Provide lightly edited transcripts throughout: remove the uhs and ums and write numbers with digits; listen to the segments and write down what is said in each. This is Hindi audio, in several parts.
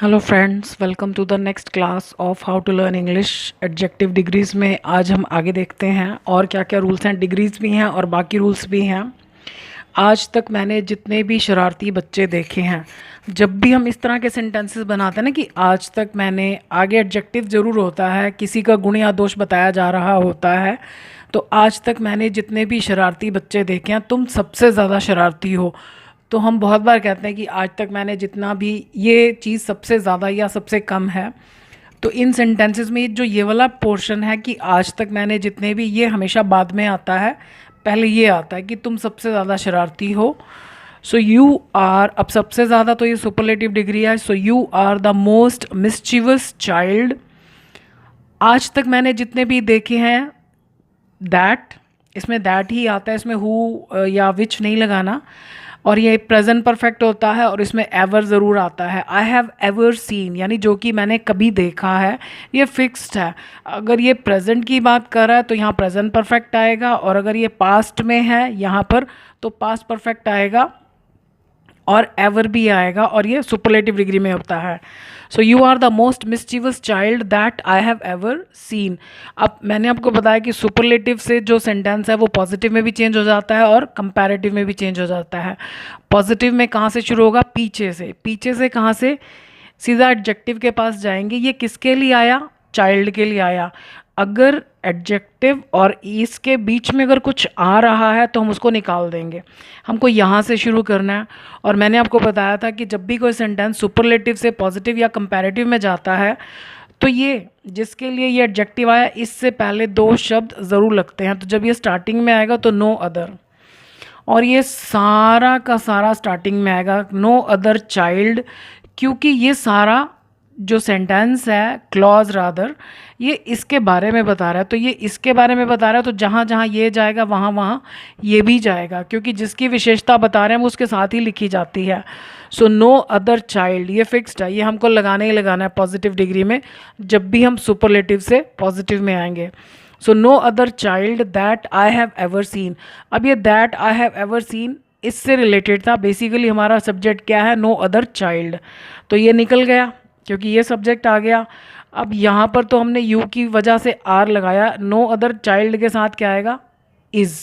Hello friends, welcome to the next class of how to learn English adjective degrees में। आज हम आगे देखते हैं और क्या क्या रूल्स हैं। डिग्रीज भी हैं और बाकी रूल्स भी हैं। आज तक मैंने जितने भी शरारती बच्चे देखे हैं, जब भी हम इस तरह के सेंटेंसेस बनाते हैं ना कि आज तक मैंने, आगे एडजेक्टिव ज़रूर होता है, किसी का गुण या दोष बताया जा रहा होता है, तो आज तक मैंने जितने भी शरारती बच्चे देखे हैं, तुम सबसे ज़्यादा शरारती हो। तो हम बहुत बार कहते हैं कि आज तक मैंने जितना भी, ये चीज़ सबसे ज़्यादा या सबसे कम है। तो इन सेंटेंसेस में जो ये वाला पोर्शन है कि आज तक मैंने जितने भी, ये हमेशा बाद में आता है। पहले ये आता है कि तुम सबसे ज़्यादा शरारती हो। सो यू आर, अब सबसे ज़्यादा तो ये सुपरलेटिव डिग्री है। So you are the most mischievous child. आज तक मैंने जितने भी देखे हैं, दैट, इसमें दैट ही आता है, इसमें हु या विच नहीं लगाना। और ये प्रेजेंट परफेक्ट होता है और इसमें एवर ज़रूर आता है। आई हैव एवर सीन, यानी जो कि मैंने कभी देखा है, ये फिक्स्ड है। अगर ये प्रेजेंट की बात कर रहा है तो यहाँ प्रेजेंट परफेक्ट आएगा, और अगर ये पास्ट में है यहाँ पर तो पास्ट परफेक्ट आएगा और एवर भी आएगा, और ये सुपरलेटिव डिग्री में होता है। So you are the most mischievous child that I have ever seen. अब मैंने आपको बताया कि सुपरलेटिव से जो सेंटेंस है वो पॉजिटिव में भी चेंज हो जाता है और कंपैरेटिव में भी चेंज हो जाता है। पॉजिटिव में कहाँ से शुरू होगा? पीछे से। पीछे से कहाँ से? सीधा एडजेक्टिव के पास जाएंगे। ये किसके लिए आया? चाइल्ड के लिए आया। अगर एडजेक्टिव और इसके बीच में अगर कुछ आ रहा है तो हम उसको निकाल देंगे। हमको यहाँ से शुरू करना है। और मैंने आपको बताया था कि जब भी कोई सेंटेंस सुपरलेटिव से पॉजिटिव या कंपैरेटिव में जाता है तो ये, जिसके लिए ये एडजेक्टिव आया, इससे पहले दो शब्द ज़रूर लगते हैं। तो जब ये स्टार्टिंग में आएगा तो नो अदर, और ये सारा का सारा स्टार्टिंग में आएगा नो अदर चाइल्ड, क्योंकि ये सारा जो सेंटेंस है, क्लॉज रादर, ये इसके बारे में बता रहा है। तो ये इसके बारे में बता रहा है, तो जहाँ जहाँ ये जाएगा वहाँ वहाँ ये भी जाएगा, क्योंकि जिसकी विशेषता बता रहे हैं वो उसके साथ ही लिखी जाती है। सो नो अदर चाइल्ड, ये फिक्स्ड है, ये हमको लगाना ही लगाना है पॉजिटिव डिग्री में जब भी हम सुपरलेटिव से पॉजिटिव में आएंगे। So no other child that I have ever seen. अब ये that I have ever seen इससे रिलेटेड था। बेसिकली हमारा सब्जेक्ट क्या है? No other child. तो ये निकल गया क्योंकि ये सब्जेक्ट आ गया। अब यहाँ पर तो हमने यू की वजह से आर लगाया। नो अदर चाइल्ड के साथ क्या आएगा? इज़।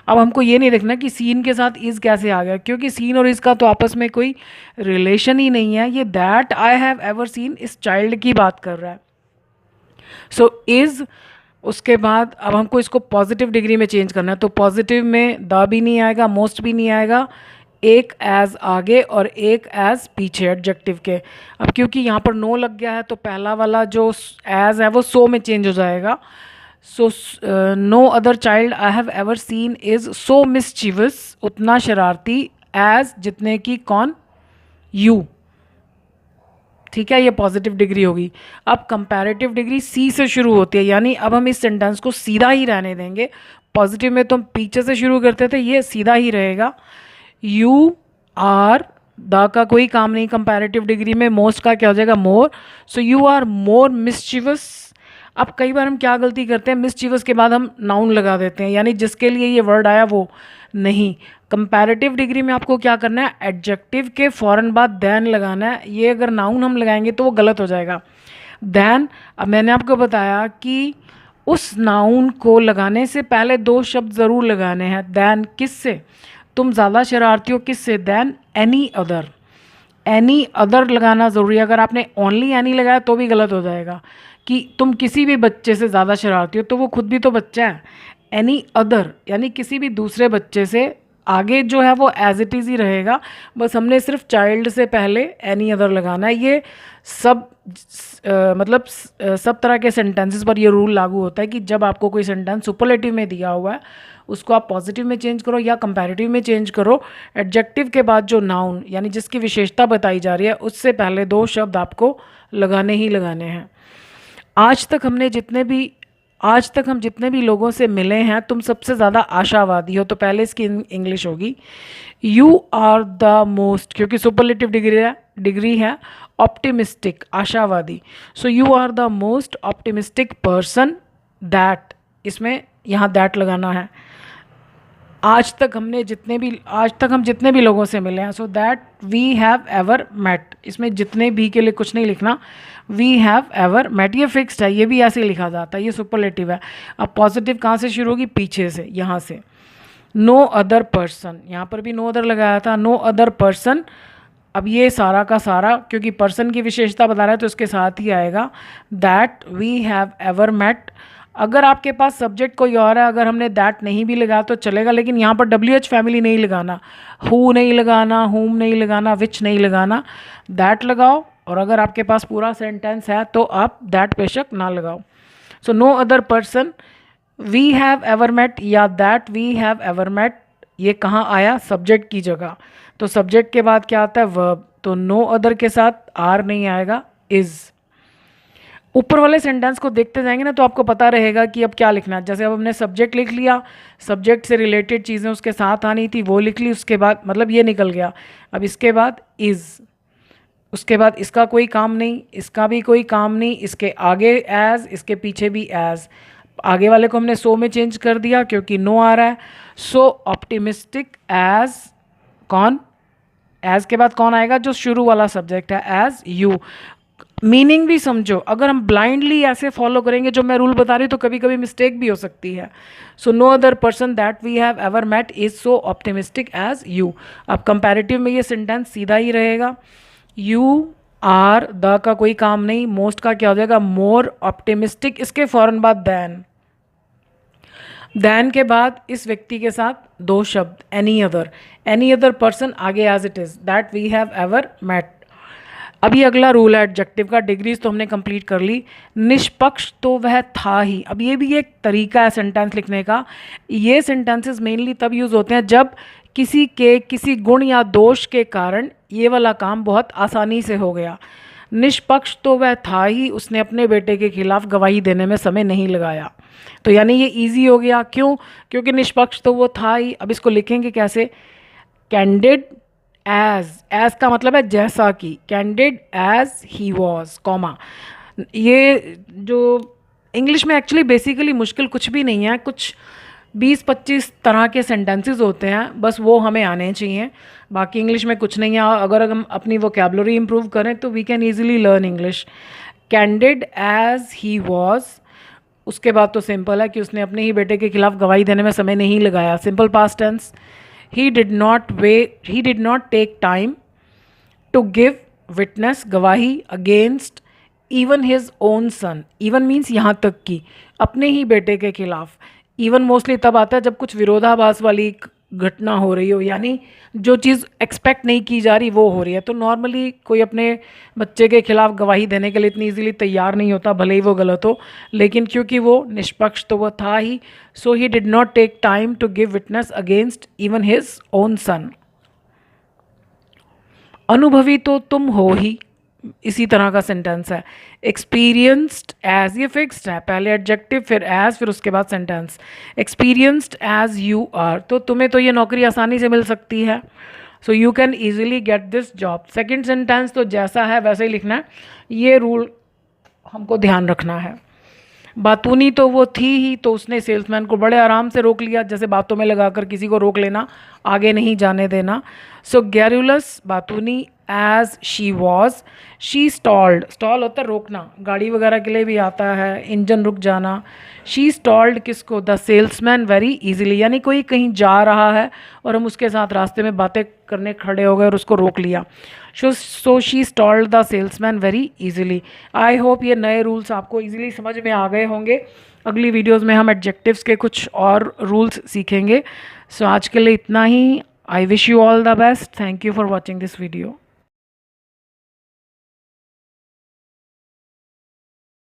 अब हमको ये नहीं देखना कि सीन के साथ इज़ कैसे आ गया, क्योंकि सीन और इज़ का तो आपस में कोई रिलेशन ही नहीं है। ये that I have ever scene इस चाइल्ड की बात कर रहा है। सो इज़, उसके बाद अब हमको इसको पॉजिटिव डिग्री में चेंज करना है। तो पॉजिटिव में द भी नहीं आएगा, मोस्ट भी नहीं आएगा, एक एज आगे और एक एज पीछे एडजेक्टिव के। अब क्योंकि यहाँ पर नो लग गया है तो पहला वाला जो एज है वो सो में चेंज हो जाएगा। So no other child I have ever seen is so mischievous, उतना शरारती, एज जितने की कौन? यू। ठीक है, ये पॉजिटिव डिग्री होगी। अब कंपैरेटिव डिग्री सी से शुरू होती है, यानी अब हम इस सेंटेंस को सीधा ही रहने देंगे। पॉजिटिव में तो हम पीछे से शुरू करते थे, ये सीधा ही रहेगा। यू आर, द का कोई काम नहीं कंपैरेटिव डिग्री में। मोस्ट का क्या हो जाएगा? More. So you are more mischievous. अब कई बार हम क्या गलती करते हैं, मिसचीवस के बाद हम नाउन लगा देते हैं, यानी जिसके लिए ये वर्ड आया वो नहीं। कंपैरेटिव डिग्री में आपको क्या करना है? एडजेक्टिव के फ़ौरन बाद देन लगाना है। ये अगर नाउन हम लगाएंगे तो वो गलत हो जाएगा। देन, अब मैंने आपको बताया कि उस नाउन को लगाने से पहले दो शब्द ज़रूर लगाने हैं। देन किससे? तुम ज़्यादा शरारती हो, किससे? Than any other. Any other लगाना ज़रूरी है। अगर आपने ओनली एनी लगाया तो भी गलत हो जाएगा कि तुम किसी भी बच्चे से ज़्यादा शरारती हो, तो वो खुद भी तो बच्चा है। एनी अदर यानी किसी भी दूसरे बच्चे से, आगे जो है वो एज इट इज़ ही रहेगा, बस हमने सिर्फ चाइल्ड से पहले एनी अदर लगाना है। ये सब मतलब सब तरह के सेंटेंसेस पर ये रूल लागू होता है कि जब आपको कोई सेंटेंस सुपरलेटिव में दिया हुआ है उसको आप पॉजिटिव में चेंज करो या कंपैरेटिव में चेंज करो। एडजेक्टिव के बाद जो नाउन यानी जिसकी विशेषता बताई जा रही है उससे पहले दो शब्द आपको लगाने ही लगाने हैं। आज तक हम जितने भी लोगों से मिले हैं, तुम सबसे ज़्यादा आशावादी हो। तो पहले इसकी इंग्लिश होगी यू आर द मोस्ट, क्योंकि सुपरलेटिव डिग्री है ऑप्टिमिस्टिक, आशावादी। So you are the most optimistic person that, इसमें यहाँ दैट लगाना है। आज तक हम जितने भी लोगों से मिले हैं, so that we have ever met, इसमें जितने भी के लिए कुछ नहीं लिखना, वी हैव एवर मेट, ये फिक्स्ड है, ये भी ऐसे ही लिखा जाता है, ये सुपरलेटिव है। अब पॉजिटिव कहाँ से शुरू होगी, पीछे से, यहाँ से। नो अदर पर्सन, यहाँ पर भी नो अदर लगाया था, नो अदर पर्सन। अब ये सारा का सारा क्योंकि पर्सन की विशेषता बता रहा है तो इसके साथ ही आएगा, that we have ever met. अगर आपके पास सब्जेक्ट कोई और है, अगर हमने दैट नहीं भी लगाया तो चलेगा, लेकिन यहाँ पर WH फैमिली नहीं लगाना, हु नहीं लगाना, हुम नहीं लगाना, विच नहीं लगाना, दैट लगाओ। और अगर आपके पास पूरा सेंटेंस है तो आप दैट बेशक ना लगाओ। So no other person, we have ever met या that we have ever met, ये कहाँ आया, सब्जेक्ट की जगह। तो सब्जेक्ट के बाद क्या आता है, वर्ब। तो नो अदर के साथ आर नहीं आएगा, इज। ऊपर वाले सेंटेंस को देखते जाएंगे ना तो आपको पता रहेगा कि अब क्या लिखना है। जैसे अब हमने सब्जेक्ट लिख लिया, सब्जेक्ट से रिलेटेड चीज़ें उसके साथ आनी थी वो लिख ली, उसके बाद मतलब ये निकल गया। अब इसके बाद इज़, उसके बाद इसका कोई काम नहीं, इसका भी कोई काम नहीं, इसके आगे एज, इसके पीछे भी एज। आगे वाले को हमने सो में चेंज कर दिया क्योंकि नो आ रहा है। सो ऑप्टिमिस्टिक एज, कौन, एज के बाद कौन आएगा, जो शुरू वाला सब्जेक्ट है, एज यू। मीनिंग भी समझो, अगर हम ब्लाइंडली ऐसे फॉलो करेंगे जो मैं रूल बता रही हूँ तो कभी कभी मिस्टेक भी हो सकती है। So no other person that we have ever met is so optimistic as you. अब कंपैरेटिव में ये सेंटेंस सीधा ही रहेगा, यू आर, द का कोई काम नहीं, मोस्ट का क्या हो जाएगा, मोर ऑप्टिमिस्टिक, इसके फौरन बाद देन के बाद इस व्यक्ति के साथ दो शब्द, एनी अदर पर्सन, आगे as it is, that we have ever met. अभी अगला रूल है एडजेक्टिव का, डिग्रीज तो हमने कंप्लीट कर ली। निष्पक्ष तो वह था ही, अब ये भी एक तरीका है सेंटेंस लिखने का। ये सेंटेंसेस मेनली तब यूज़ होते हैं जब किसी के किसी गुण या दोष के कारण ये वाला काम बहुत आसानी से हो गया। निष्पक्ष तो वह था ही, उसने अपने बेटे के खिलाफ गवाही देने में समय नहीं लगाया। तो यानी ये इजी हो गया, क्यों, क्योंकि निष्पक्ष तो वो था ही। अब इसको लिखेंगे कैसे, कैंडिड एज का मतलब है जैसा कि, candid as he was, comma. ये जो इंग्लिश में एक्चुअली बेसिकली मुश्किल कुछ भी नहीं है, कुछ 20-25 तरह के सेंटेंसेस होते हैं, बस वो हमें आने चाहिए, बाकी इंग्लिश में कुछ नहीं है। अगर हम अपनी वोकैबुलरी इंप्रूव करें तो we can easily learn English. Candid as he was, उसके बाद तो सिंपल है कि उसने अपने ही बेटे के खिलाफ गवाही देने में समय नहीं लगाया, simple past tense. he did not take time to give witness, गवाही, against even his own son, even means यहाँ तक कि अपने ही बेटे के खिलाफ। even मोस्टली तब आता है जब कुछ विरोधाभास वाली घटना हो रही हो, यानी जो चीज़ एक्सपेक्ट नहीं की जा रही वो हो रही है। तो नॉर्मली कोई अपने बच्चे के खिलाफ गवाही देने के लिए इतनी इजीली तैयार नहीं होता, भले ही वो गलत हो, लेकिन क्योंकि वो निष्पक्ष तो वो था ही, so he did not take time to give witness against even his own son. अनुभवी तो तुम हो ही, इसी तरह का सेंटेंस है। एक्सपीरियंस्ड एज, ये फिक्स्ड है, पहले एडजेक्टिव फिर एज फिर उसके बाद sentence. Experienced as you are, तो तुम्हें तो ये नौकरी आसानी से मिल सकती है, so you can easily get this job. Second sentence तो जैसा है वैसे ही लिखना है, ये रूल हमको ध्यान रखना है। बातूनी तो वो थी ही, तो उसने सेल्समैन को बड़े आराम से रोक लिया, जैसे बातों में लगाकर किसी को रोक लेना, आगे नहीं जाने देना। सो गैरुलस बातूनी as she was, she stalled, stall होता है रोकना, गाड़ी वगैरह के लिए भी आता है, इंजन रुक जाना। शी स्टॉल्ड किसको, द सेल्समैन वेरी इजीली, यानी कोई कहीं जा रहा है और हम उसके साथ रास्ते में बातें करने खड़े हो गए और उसको रोक लिया। So she stalled the salesman very easily. I hope ये नए रूल्स आपको इजीली समझ में आ गए होंगे। अगली वीडियोज़ में हम एडजेक्टिव्स के कुछ और रूल्स सीखेंगे। सो आज के लिए इतना ही। I wish you all the best. Thank you for watching this video.